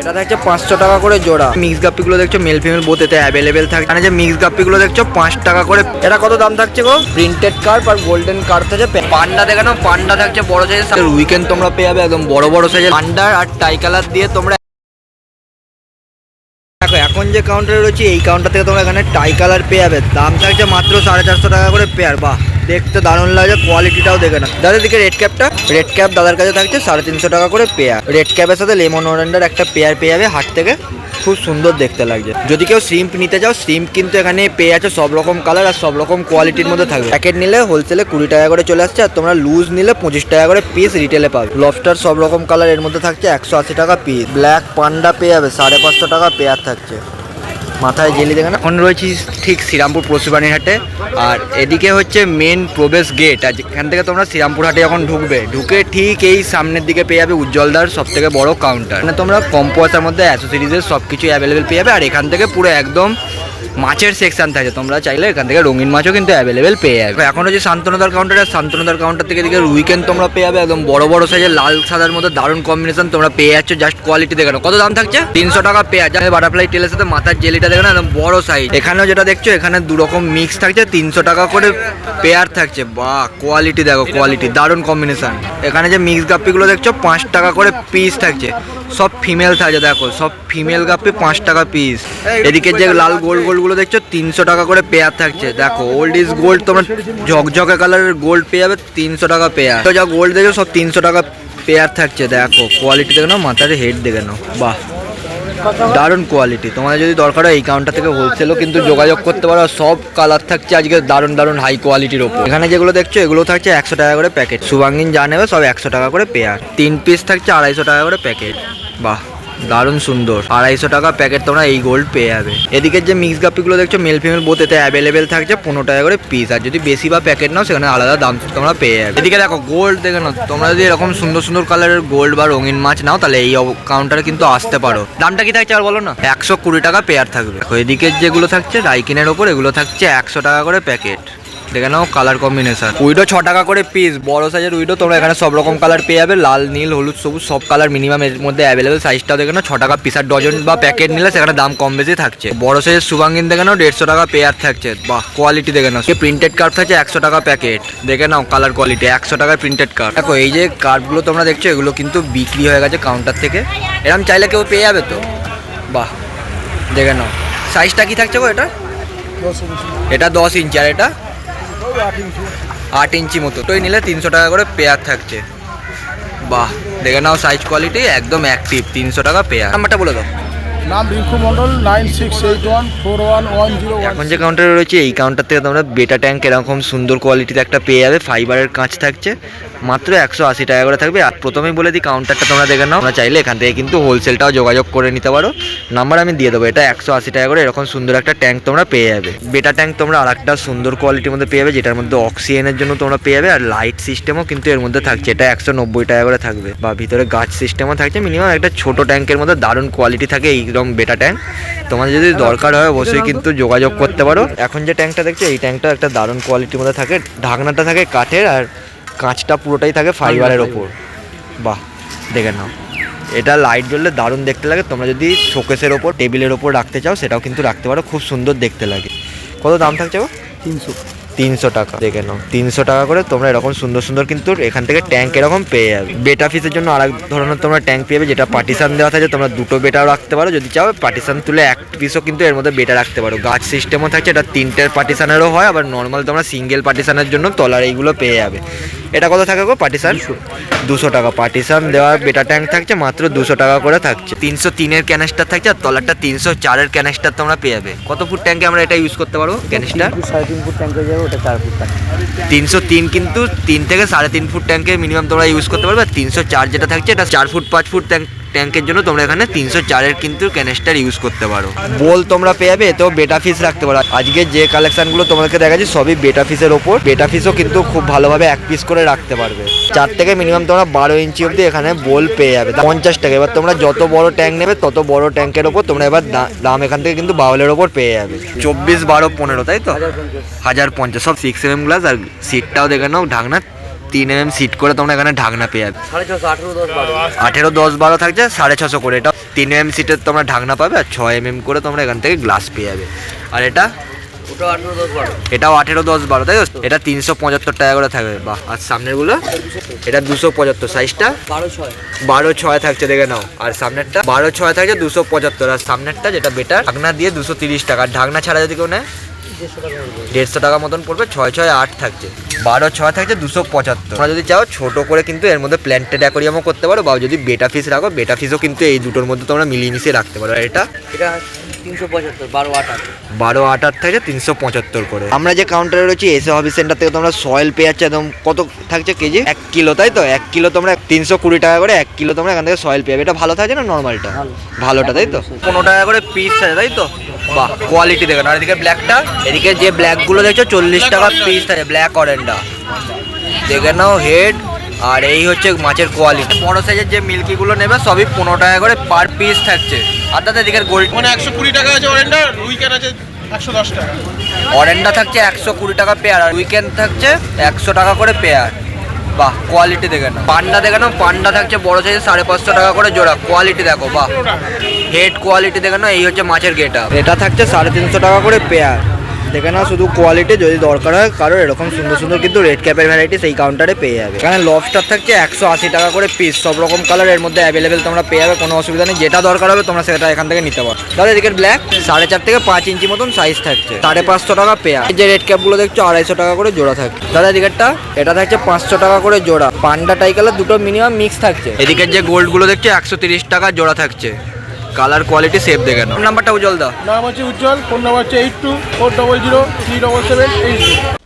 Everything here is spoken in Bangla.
এটা থাকছে 500 টাকা করে জোড়া। মিক্স গাপ্পিগুলো দেখছো মেল ফিমেল বোথ এতে অ্যাভেলেবেল থাকে। এখানে যে মিক্স গাপ্পিগুলো দেখছো 5 টাকা করে। এটা কত দাম থাকছে গো? প্রিন্টেড কার্প আর গোল্ডেন কার্প থাকছে। পান্ডা দেখে নাও, পান্ডা থাকছে বড় সাইজের। উইকেন্ড তোমরা পেয়ে যাবে একদম বড় বড় সাইজের পান্ডা আর টাই কালার দিয়ে তোমরা। দেখো এখন যে কাউন্টারে রয়েছে এই কাউন্টার থেকে তোমরা এখানে টাই কালার পেয়ে যাবে। দাম থাকছে মাত্র 450 টাকা করে পেয়ার। বাহ, দেখতে দারুণ লাগে, কোয়ালিটিটাও দেখে না। দাদার দিকে রেড ক্যাপটা, রেড ক্যাপ দাদার কাছে থাকছে 350 টাকা করে পেয়ার। রেড ক্যাপের সাথে লেমন অরেঞ্জের একটা পেয়ার পেয়ে যাবে হাট থেকে, খুব সুন্দর দেখতে লাগছে। যদি কেউ শ্রিম্প নিতে চাও, শ্রিম্প কিন্তু এখানে পেয়ে আছে সব রকম কালার আর সব রকম কোয়ালিটির মধ্যে থাকবে। প্যাকেট নিলে হোলসেলে 20 টাকা করে চলে আসছে, আর তোমরা লুজ নিলে 25 টাকা করে পিস রিটেলে পাবে। লবস্টার সব রকম কালার এর মধ্যে থাকছে 180 টাকা পিস। ব্ল্যাক পান্ডা পেয়ে যাবে 550 টাকা পেয়ার থাকছে। মাথায় জেলি দেখে না। এখন রয়েছি ঠিক শ্রীরামপুর পশুপ্রাণীর হাটে, আর এদিকে হচ্ছে মেন প্রবেশ গেট। আর এখান থেকে তোমরা শ্রীরামপুর হাটে যখন ঢুকে ঠিক এই সামনের দিকে পেয়ে যাবে উজ্জ্বলদার সব থেকে বড় কাউন্টার। মানে তোমরা কম পয়সার মধ্যে অ্যাসেসরিজের সব কিছু অ্যাভেলেবেল পেয়ে যাবে। আর এখান থেকে পুরো একদম মাছের সেকশন থাকে, তোমরা চাইলে এখান থেকে রঙিন মাছও কিন্তু অ্যাভেলেবেল পেয়ে যাবে। এখন হচ্ছে শান্তনুদার কাউন্টার, আর শান্তনুদার কাউন্টার থেকে এদিকে উইকেন্ড তোমরা পেয়ে যাবে একদম বড় বড় সাইজের লাল সাদার মধ্যে দারুণ কম্বিনেশন তোমরা পেয়ে যাচ্ছ। জাস্ট কোয়ালিটি দেখে নাও। কত দাম থাকছে? 300 টাকা পেয়ার। যাদের বাটারফ্লাই টেলের সাথে মাথার জেলিটা দেখে না, একদম বড় সাইজ। এখানেও যেটা দেখছো এখানে দু রকম মিক্স থাকছে, 300 টাকা করে পেয়ার থাকছে। বাহ, কোয়ালিটি দেখো, কোয়ালিটি দারুণ কম্বিনেশন। এখানে যে মিক্স গাপ্পিগুলো দেখছো 5 টাকা করে পিস থাকছে, সব ফিমেল থাকছে। দেখো সব ফিমেল গাপ্পি 5 টাকা পিস। এদিকে যে লাল গোল্ড গোল্ডগুলো দেখছো 300 টাকা করে পেয়ার থাকছে। দেখো ওল্ড ইজ গোল্ড, তোমরা ঝকঝকে কালারের গোল্ড পেয়ে যাবে 300 টাকা পেয়ার। তো যা গোল্ড দেখো সব 300 টাকা পেয়ার থাকছে। দেখো কোয়ালিটি দেখে নাও, মাথার হেড দেখে নাও। বাহ, দারুণ কোয়ালিটি। তোমাদের যদি দরকার হয় এই কাউন্টার থেকে হোলসেলও কিন্তু যোগাযোগ করতে পারো। সব কালার থাকছে আজকে দারুণ দারুণ হাই কোয়ালিটির ওপর। এখানে যেগুলো দেখছো এগুলো থাকছে 100 টাকা করে প্যাকেট। শুভাঙ্গিন যা নেবে সব 100 টাকা করে পেয়ার। 3 পিস থাকছে 250 টাকা করে প্যাকেট। বাহ, দারুণ সুন্দর। 250 টাকা প্যাকেট তোমরা এই গোল্ড পেয়ে যাবে। এদিকে যে মিক্স গাপ্পিগুলো দেখছো মেল ফিমেল বোথ এতে অ্যাভেলেবেল থাকছে 15 টাকা করে পিস। আর যদি বেশি বা প্যাকেট নাও সেখানে আলাদা দাম তোমরা পেয়ে যাবে। এদিকে দেখো গোল্ড দেখে নাও, তোমরা যদি এরকম সুন্দর সুন্দর কালারের গোল্ড বা রঙিন মাছ নাও তাহলে এই কাউন্টারে কিন্তু আসতে পারো। দামটা কি থাকছে আর বলো না? 120 টাকা পেয়ার থাকবে। এদিকে যেগুলো থাকছে রাইকিনের ওপর এগুলো থাকছে 100 টাকা করে প্যাকেট। দেখে নাও কালার কম্বিনেশন। উইডো 6 টাকা করে পিস, বড় সাইজের উইডো তোমরা এখানে সব রকম কালার পেয়ে যাবে। লাল, নীল, হলুদ, সবুজ সব কালার মিনিমাম এর মধ্যে অ্যাভেলেবেল। সাইজটাও দেখে নাও 6 টাকা পিস। আর ডজন বা প্যাকেট নিলে সেখানে দাম কম বেশি থাকছে। বড় সাইজের শুভাঙ্গিন দেখে নাও 150 টাকা পেয়ার থাকছে। বাহ, কোয়ালিটি দেখে নাও। প্রিন্টেড কার্ড থাকছে 100 টাকা প্যাকেট। দেখে নাও কালার কোয়ালিটি, 100 টাকার প্রিন্টেড কার্ড। দেখো এই যে কার্ডগুলো তোমরা দেখছো এগুলো কিন্তু বিক্রি হয়ে গেছে কাউন্টার থেকে। এরকম চাইলে কেউ পেয়ে যাবে তো। বাহ, দেখে নাও। সাইজটা কি থাকছে গো? এটা 10 ইঞ্চি আর এটা 8 ইঞ্চি মতো। তো নিলে 300 টাকা করে পেয়ার থাকছে। বাহ, দেখে নাও সাইজ কোয়ালিটি একদম অ্যাক্টিভ। 300 টাকা পেয়ার। নাম্বারটা বলে দাও। নাম রিঙ্কু মন্ডল, 96814110। এখন যে কাউন্টারে রয়েছে এই কাউন্টার থেকে তোমরা বেটা ট্যাঙ্ক এরকম সুন্দর কোয়ালিটিতে একটা পেয়ে যাবে। ফাইবারের কাঁচ থাকছে, মাত্র 180 টাকা করে থাকবে। আর প্রথমেই বলে দিই কাউন্টারটা তোমরা দেখে নাও। তোমরা চাইলে এখান থেকে কিন্তু হোলসেলটাও যোগাযোগ করে নিতে পারো। নাম্বার আমি দিয়ে দেবো। এটা 180 টাকা করে এরকম সুন্দর একটা ট্যাঙ্ক তোমরা পেয়ে যাবে। বেটা ট্যাঙ্ক তোমরা আর একটা সুন্দর কোয়ালিটির মধ্যে পেয়ে যাবে, যেটার মধ্যে অক্সিজেনের জন্য তোমরা পেয়ে যাবে। আর লাইট সিস্টেমও কিন্তু এর মধ্যে থাকছে। এটা 190 টাকা করে থাকবে। বা ভিতরে গাছ সিস্টেমও থাকছে। মিনিমাম একটা ছোট ট্যাঙ্কের মধ্যে দারুণ কোয়ালিটি থাকে এইরকম বেটা ট্যাঙ্ক। তোমাদের যদি দরকার হয় অবশ্যই কিন্তু যোগাযোগ করতে পারো। এখন যে ট্যাঙ্কটা দেখছো এই ট্যাঙ্কটা একটা দারুণ কোয়ালিটির মধ্যে থাকে। ঢাকনাটা থাকে কাঠের আর কাঁচটা পুরোটাই থাকে ফাইবারের ওপর। বাহ, দেখে নাও। এটা লাইট জ্বললে দারুণ দেখতে লাগে। তোমরা যদি শোকেসের ওপর টেবিলের ওপর রাখতে চাও সেটাও কিন্তু রাখতে পারো, খুব সুন্দর দেখতে লাগে। কত দাম থাকছে গো? 300 টাকা। দেখে নাও 300 টাকা করে তোমরা এরকম সুন্দর সুন্দর কিন্তু এখান থেকে ট্যাঙ্ক এরকম পেয়ে যাবে। বেটা ফিসের জন্য আরেক ধরনের তোমরা ট্যাঙ্ক পেয়ে যাবে, যেটা পার্টিশন দেওয়া থাকে। তোমরা দুটো বেটাও রাখতে পারো, যদি চাও পার্টিশন তুলে এক পিসও কিন্তু এর মধ্যে বেটা রাখতে পারো। গাছ সিস্টেমও থাকছে। এটা 3টের পার্টিশনেরও হয়, আবার নর্মাল তোমরা সিঙ্গেল পার্টিশনের জন্য তলার এইগুলো পেয়ে যাবে। এটা কত থাকে গো পার্টিশন? 200 টাকা। পার্টিশন দেওয়ার বেটা ট্যাঙ্ক থাকছে মাত্র 200 টাকা করে থাকছে। 303-এর ক্যানেস্টার থাকছে, আর তলারটা 304-এর ক্যানেস্টার তোমরা পেয়ে যাবে। কত ফুট ট্যাঙ্কে আমরা এটা ইউজ করতে পারবো ক্যানেস্টার? 3.5 ফুট ট্যাঙ্ক হয়ে যাবে, ওটা 4 ফুট ট্যাঙ্ক। 303 কিন্তু 3 থেকে 3.5 ফুট ট্যাঙ্কে মিনিমাম তোমরা ইউজ করতে পারবে। আর 304 যেটা থাকছে এটা 4 ফুট 5 ফুট ট্যাঙ্কের জন্য তোমরা এখানে 304-এর কিন্তু ক্যানেস্টার ইউজ করতে পারো। বোল তোমরা পেয়ে যাবে, এতেও বেটা ফিস রাখতে পারো। আজকে যে কালেকশনগুলো তোমাদেরকে দেখাচ্ছি সবই বেটা ফিসের ওপর। বেটা ফিসও কিন্তু খুব ভালোভাবে 1 পিস করে রাখতে পারবে। 4 থেকে মিনিমাম তোমরা 12 ইঞ্চি অবধি এখানে বোল পেয়ে যাবে। 50 টাকা। এবার তোমরা যত বড় ট্যাঙ্ক নেবে তত বড় ট্যাঙ্কের ওপর তোমরা এবার দাম এখান থেকে কিন্তু বাউলের ওপর পেয়ে যাবে। 24, 12, 15 তাই তো 1050 সব 6mm গ্লাস। আর সিটটাও দেখে নাও, ঢাকনা 3 mm সিট করে তোমরা এখানে ঢাকনা পেয়ে যাবে। 650, 18, 10, 12। 18, 10, 12 থাকছে 650 করে। এটা 3 mm সিটের তোমরা ঢাকনা পাবে আর 6 mm করে তোমরা এখান থেকে গ্লাস পেয়ে যাবে। আর এটা ওটা 18, 10, 12। এটাও 18, 10, 12 তাই তো? এটা 375 টাকা করে থাকবে। বাহ। আর সামনের গুলো এটা 275 সাইজটা 12, 6। 12, 6 থাকছে দেখে নাও। আর সামনেরটা 12, 6 থাকছে 275। আর সামনেরটা যেটা বেটার ঢাকনা দিয়ে 230 টাকা। আর ঢাকনা ছাড়া যদি কেউ নেয় 150 টাকা মতন পড়বে। 6, 6, 8 থাকছে। 12, 6 থাকছে 275। তোমরা যদি চাও ছোট করে কিন্তু এর মধ্যে প্ল্যান্টেড অ্যাকোরিয়ামও করতে পারো, বা যদি বেটা ফিস রাখো বেটা ফিসও কিন্তু এই দুটোর মধ্যে তোমরা মিলিয়ে মিশিয়ে রাখতে পারো। আর এটা 375, 12, 8। 12, 8 থাকছে 375 করে। আমরা যে কাউন্টারে রয়েছি এসে হবি সেন্টার থেকে তোমরা সয়েল পেয়ে যাচ্ছে একদম। কত থাকছে কেজি? 1 কিলো তাই তো? 1 কিলো তোমরা 320 টাকা করে 1 কিলো তোমরা এখান থেকে সয়েল পেয়ে যাবে। এটা ভালো থাকছে না নর্মালটা? ভালোটা তাই তো? 15 টাকা করে পিস থাকে তাই তো? বাহ, কোয়ালিটি দেখেন। আর এদিকে ব্ল্যাকটা, এদিকে যে ব্ল্যাকগুলো দেখছো 40 টাকা পিস থাকে। ব্ল্যাক অরেন্ডা দেখে নাও হেড। আর এই হচ্ছে মাছের কোয়ালিটি। বড় সাইজের যে মিল্কিগুলো নেবে সবই 15 টাকা করে পার পিস থাকছে। আর তাতে এদিকে গোল্ড মানে 120 টাকা আছে অরেন্ডার, উইকেন্ড আছে 110 টাকা। অরেন্ডা থাকছে 120 টাকা পেয়ার, আর উইকেন্ড থাকছে 100 টাকা করে পেয়ার। বাহ, কোয়ালিটি দেখে নাও। পান্ডা দেখে নাও, পান্ডা থাকছে বড় সাইজের 550 টাকা করে জোড়া। কোয়ালিটি দেখো, বাহ। হেড কোয়ালিটি দেখে নাও। এই হচ্ছে মাছের গেটা। এটা থাকছে 350 টাকা করে পেয়ার। দেখে নাও শুধু কোয়ালিটি। যদি দরকার হয় কারো এরকম সুন্দর সুন্দর কিন্তু রেড ক্যাপের ভ্যারাইটি সেই কাউন্টারে পেয়ে যাবে। এখানে লবস্টার থাকছে 180 টাকা করে পিস। সব রকম কালার এর মধ্যে অ্যাভেলেবেল তোমরা পেয়ে যাবে, কোনো অসুবিধা নেই। যেটা দরকার হবে তোমরা সেটা এখান থেকে নিতে পারো। তাহলে এদিকে ব্ল্যাক 4.5 থেকে 5 ইঞ্চি মতন সাইজ থাকছে, 550 টাকা পেয়ার। এই যে রেড ক্যাপগুলো দেখছো 250 টাকা করে জোড়া থাকে। তাহলে এদিকেরটা এটা থাকছে 500 টাকা করে জোড়া। পান্ডা টাই কালার দুটো মিনিমাম মিক্স থাকছে। এদিকের যে গোল্ডগুলো দেখছো 130 টাকা জোড়া থাকছে। কালার কোয়ালিটি সেফ দেখে নাও। নাম্বারটা উজ্জ্বল দা। নাম হচ্ছে উজ্জ্বল, ফোন নাম্বার হচ্ছে 8240037782।